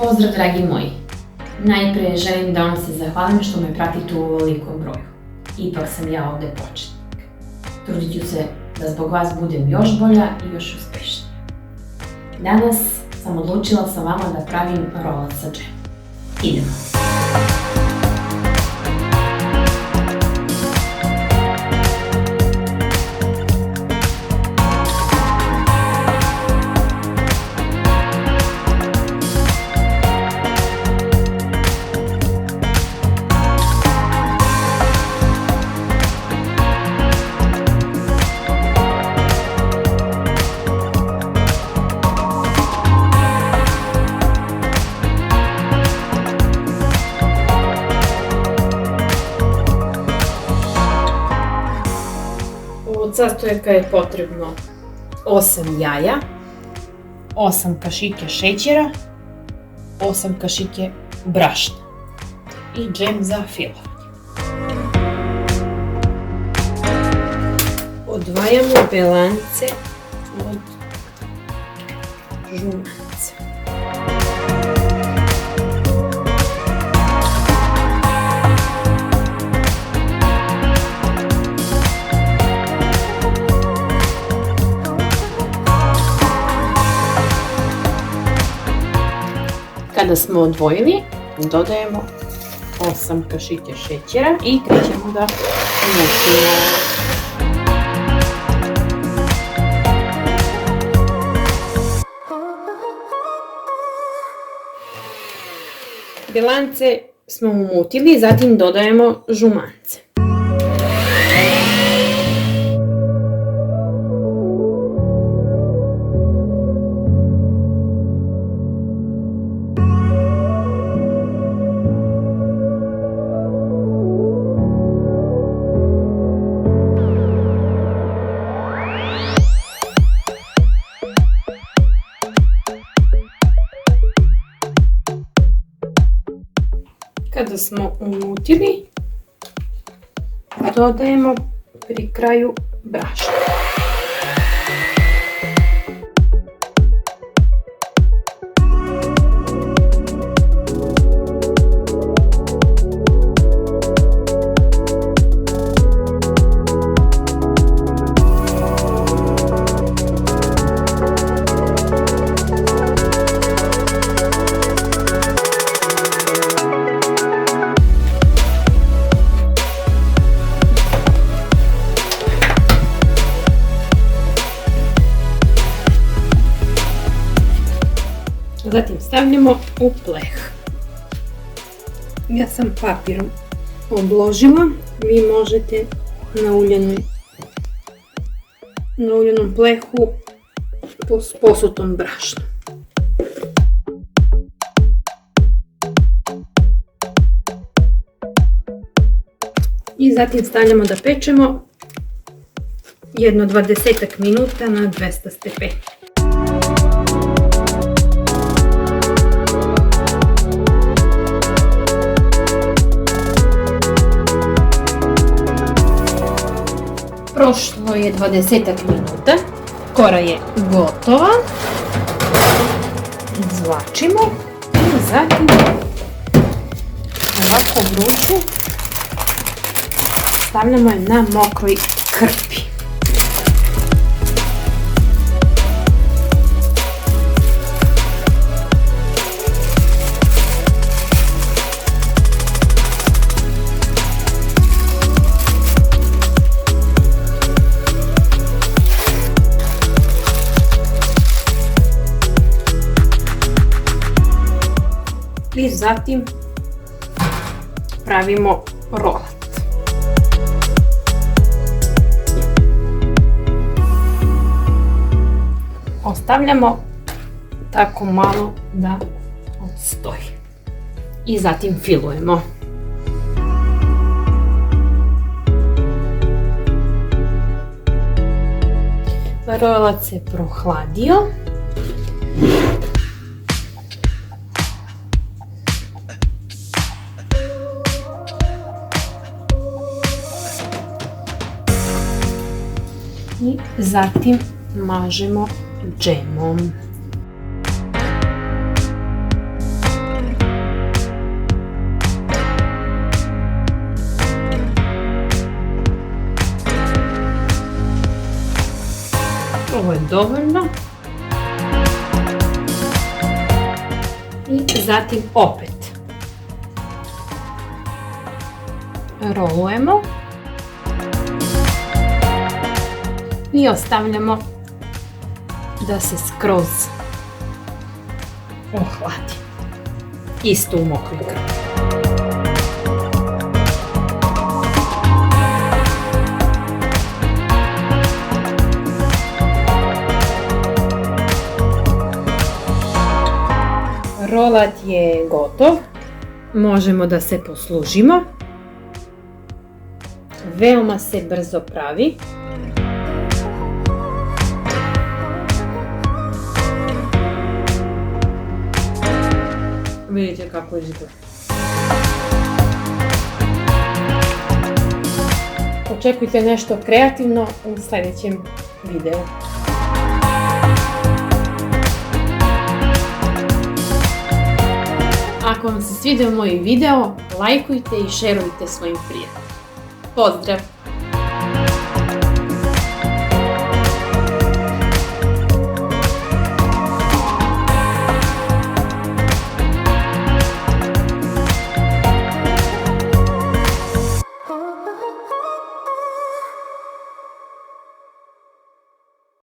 Pozdrav dragi moji! Najpre želim da vam se zahvalim što me pratite u ovolikom broju. Ipak sam ja ovde početnik. Trudit ću se da zbog vas budem još bolja i još uspešnija. Danas sam odlučila sa vama da pravim rolat sa džemom. Idemo! Od sastojaka je potrebno 8 jaja, 8 kašike šećera, 8 kašike brašna i džem za filovanje. Odvajamo belance od žumaca. Kada smo odvojili, dodajemo 8 kašike šećera i krećemo da mešamo. Belance smo umutili, zatim dodajemo žumance. Kada smo umutili, dodajemo pri kraju brašna. Zatim stavljamo u pleh. Ja sam papirom obložila, vi možete na uljanom plehu s posutom brašna. I zatim stavljamo da pečemo jedno 20 minuta na 200 stepeni. Prošlo je 20 minuta, kora je gotova, izvlačimo i zatim ovako vruću stavljamo je na mokroj krpi. I zatim pravimo rolat. Ostavljamo tako malo da odstoji. I zatim filujemo. Rolat se prohladio. I zatim mažemo džemom. ovo je dovoljno. I zatim opet rolujemo i ostavljamo da se skroz ohladi. Isto u mokroj krpi. Rolat je gotov, možemo da se poslužimo. Veoma se brzo pravi. Vidite kako izgleda. Očekujte nešto kreativno u sljedećem videu. Ako vam se svidio moj video, lajkujte i šerujte svojim prijateljima. Pozdrav!